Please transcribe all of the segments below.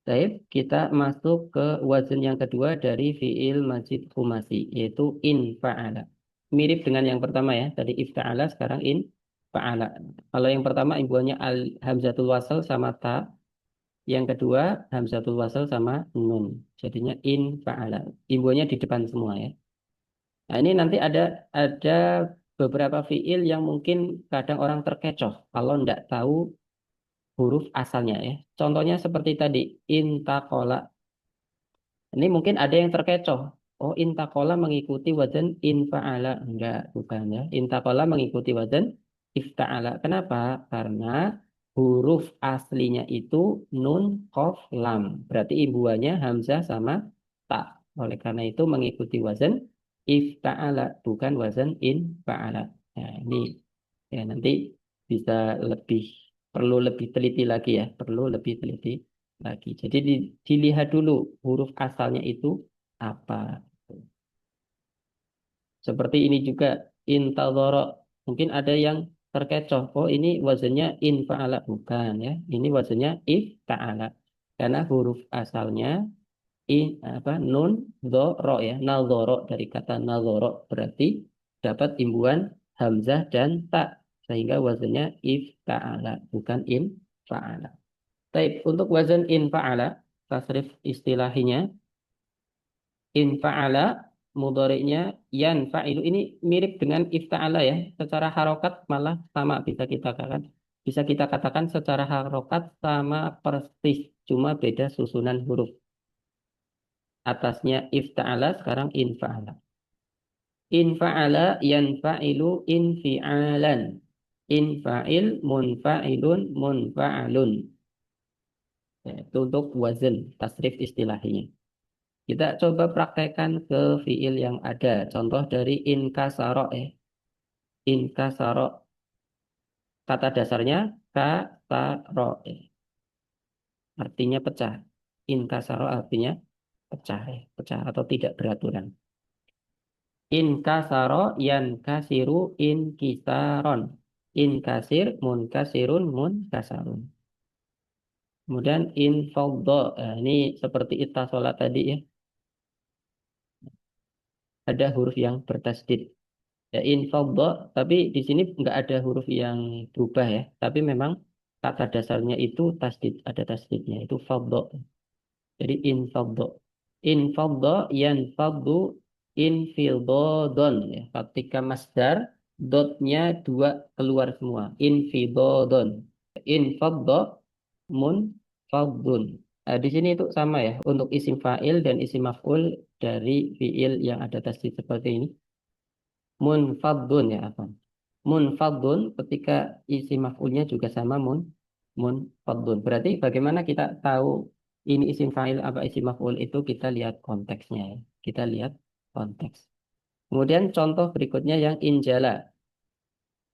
Baik, kita masuk ke wazan yang kedua dari fiil majid khumasi, yaitu in fa'ala. Mirip dengan yang pertama ya, tadi ifta'ala, sekarang in fa'ala. Kalau yang pertama imbuhannya al hamzatul wasal sama ta, yang kedua hamzatul wasal sama nun. Jadinya in fa'ala. Imbuhannya di depan semua ya. Nah, ini nanti ada beberapa fiil yang mungkin kadang orang terkecoh kalau tidak tahu huruf asalnya ya. Contohnya seperti tadi, intakola. Ini mungkin ada yang terkecoh. Oh, intakola mengikuti wazan infa'ala. Enggak, bukan ya. Intakola mengikuti wazan ifta'ala. Kenapa? Karena huruf aslinya itu nun, kof, lam. Berarti imbuhannya hamzah sama ta. Oleh karena itu mengikuti wazan ifta'ala, bukan wazan infa'ala. Nah, ini ya nanti bisa lebih perlu lebih teliti lagi ya, perlu lebih teliti lagi. Jadi dilihat dulu huruf asalnya itu apa. Seperti ini juga intadhara. Mungkin ada yang terkecoh. Oh, ini wazannya infa'ala, bukan ya. Ini wazannya ifta'ala. Karena huruf asalnya apa nun dho ro ya. Nadhara, dari kata nadhara berarti dapat imbuhan hamzah dan ta, sehingga wazannya ifta'ala, bukan infa'ala. Baik, untuk wazan infa'ala, tasrif istilahinya, infa'ala mudhari'nya yanfa'ilu. Ini mirip dengan ifta'ala ya. Secara harokat malah sama, bisa kita katakan secara harokat sama persis, cuma beda susunan huruf. Atasnya ifta'ala, sekarang infa'ala. Infa'ala yanfa'ilu infi'alan. Infa'il munfa'ilun munfa'alun. Ya, itu untuk wazan tasrif istilahnya. Kita coba praktekkan ke fiil yang ada. Contoh dari inkasaro ya. Inkasaro. Kata dasarnya kasaro ya. Artinya pecah. Inkasaro artinya pecah ya. Pecah atau tidak beraturan. Inkasaro yankasiru inkisaron. Inkasir munkasirun munkasarun. Kemudian infaddo. Nah, ini seperti ittasolat tadi ya. Ada huruf yang bertasdid. Ya, infadha, tapi di sini nggak ada huruf yang berubah ya. Tapi memang kata dasarnya itu tasdid, ada tasdidnya, itu fadha. Jadi infadha. Infadha yanfadhu infidodon ya. Ketika masdar, dotnya dua keluar semua. Infidodon. Infadha munfadhun. Nah, di sini itu sama ya. Untuk isim fa'il dan isim maf'ul dari fi'il yang ada tasdid seperti ini. Munfadun ya apa? Munfadun ketika isi maf'ulnya juga sama munfadun. Berarti bagaimana kita tahu ini isim fa'il apa isim maf'ul, itu kita lihat konteksnya ya. Kita lihat konteks. Kemudian contoh berikutnya yang injala.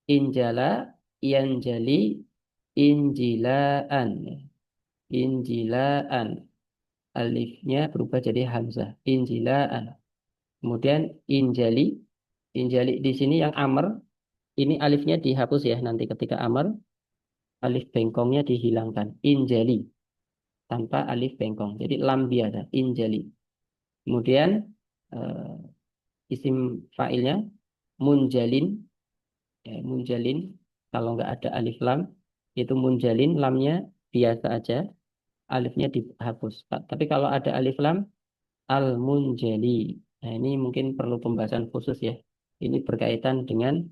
Injala, yanjali, injilaan ya. Injilaan. Alifnya berubah jadi hamzah. Injilaan. Kemudian injali. Injali di sini yang amr, ini alifnya dihapus ya, nanti ketika amar, alif bengkongnya dihilangkan. Injali, tanpa alif bengkong. Jadi lam biasa, injali. Kemudian eh, isim fa'ilnya munjalin, ya, munjalin. Kalau nggak ada alif lam, itu munjalin, lamnya biasa aja, alifnya dihapus. Tapi kalau ada alif lam, al munjali. Nah, ini mungkin perlu pembahasan khusus ya. Ini berkaitan dengan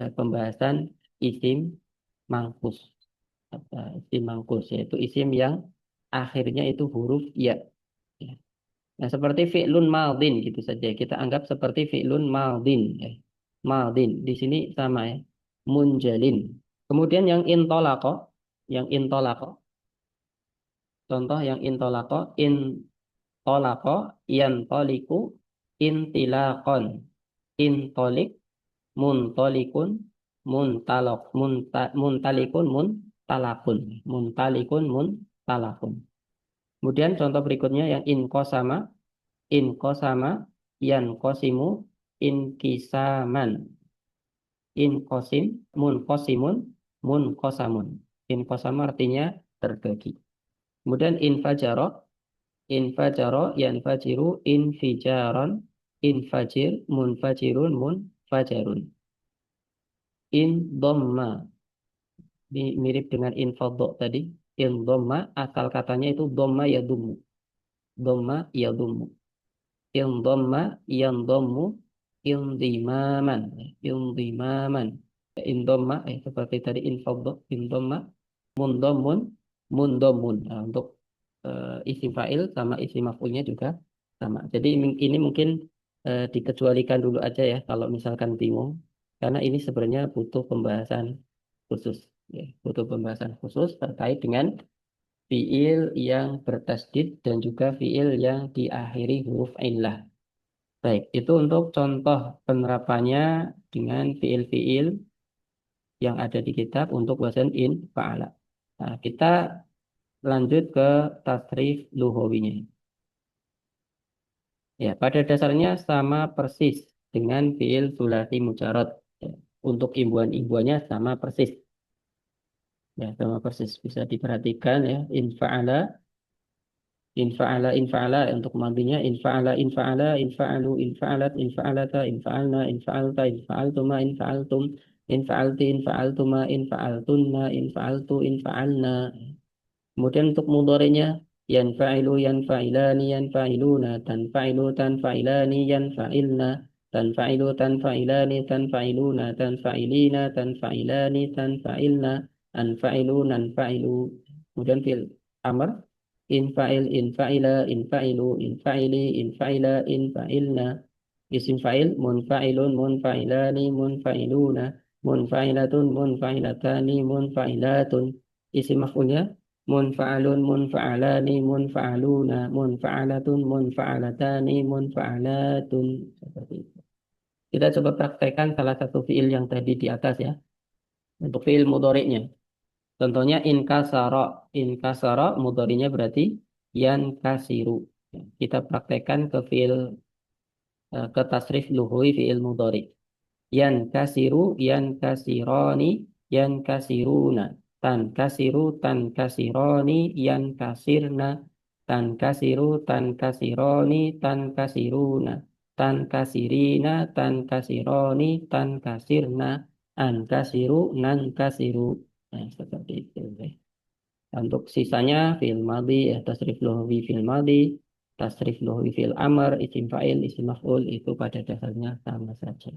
pembahasan isim mangkus. Isim mangkus yaitu isim yang akhirnya itu huruf ya. Ya. Nah, seperti fi'lun madin gitu saja. Kita anggap seperti fi'lun madin ya. Madin di sini sama ya. Munjalin. Kemudian yang intolako, contoh yang intolako, yantoliku, intilakon, intolik, muntolikun, muntalikun, muntalakun. Kemudian contoh berikutnya yang inkosama, yankosimu, inkisaman, inkosim, munkosimun, munkosamun. Inkosama artinya terbagi. Kemudian infajaro, yanfajiru, infijaron, infajir, munfajirun, munfajarun. In dhamma, mirip dengan infadho tadi. In dhamma, asal katanya itu dhamma ya dumu. Dhamma ya dumu. In dhamma, yan dhammu, indimaman. Indimaman. In dhamma, seperti tadi infadho, in dhamma, mundomun, mundomun. Nah, untuk isim fa'il sama isim maf'ulnya juga sama. Jadi ini mungkin dikecualikan dulu aja ya kalau misalkan bingung. Karena ini sebenarnya butuh pembahasan khusus. Ya, butuh pembahasan khusus terkait dengan fiil yang bertasdid dan juga fiil yang diakhiri huruf illah. Baik, itu untuk contoh penerapannya dengan fiil-fiil yang ada di kitab untuk wazan in fa'ala. Nah, kita lanjut ke tasrif luhawinya. Ya, pada dasarnya sama persis dengan fiil sulasi mujarad. Ya, untuk imbuhan-imbuhannya sama persis. Ya, sama persis bisa diperhatikan ya. Infa'ala untuk madinya infa'alu, infa'alat, infa'alata, infa'alna, infa'alta, infa'altuma, infa'altum, infa'alti, infa'altuma, infa'altunna, infa'altu, infa'alna. Kemudian untuk mudhari'nya yanfa'ilu, yanfa'ilani, yanfa'iluna, tanfa'ilu, tanfa'ilani, yanfa'ilna, tanfa'ilu, tanfa'ilani, tanfa'iluna, tanfa'ilina, tanfa'ilani, tanfa'ilna, anfa'ilu, nanfa'ilu. Kemudian fil amr infa'il, infa'ila, infa'ilu, infa'ili, infa'ila, infa'ilna. Isim fa'il munfa'ilun, munfa'ilani, munfa'iluna, munfa'ilatun, munfa'ilatani, munfa'ilatun. Isim maf'ulnya munfa'alun, munfa'alani, munfa'aluna, munfa'alatun, munfa'alatani, munfa'alatun. Seperti itu. Kita coba praktekkan salah satu fiil yang tadi di atas ya. Untuk fiil mudhari'nya. Contohnya inkasara mudhari'nya berarti yankasiru. Kita praktekkan ke fiil ke tasrif luhwi fiil mudhari. Yankasiru, yankasirani, yankasiruna. Tankasiru, tankasirani, yankasirna. Tankasiru, tankasirani, tankasiruna. Tankasirina, tankasirani, tankasirna. Ankasiru, nankasiru. Nah, seperti itu. Untuk sisanya fi'il madhi, ya, tasrif luhwi fi'il madhi, tasrif luhwi fi'il amr, isim fa'il, isim maf'ul itu pada dasarnya sama saja.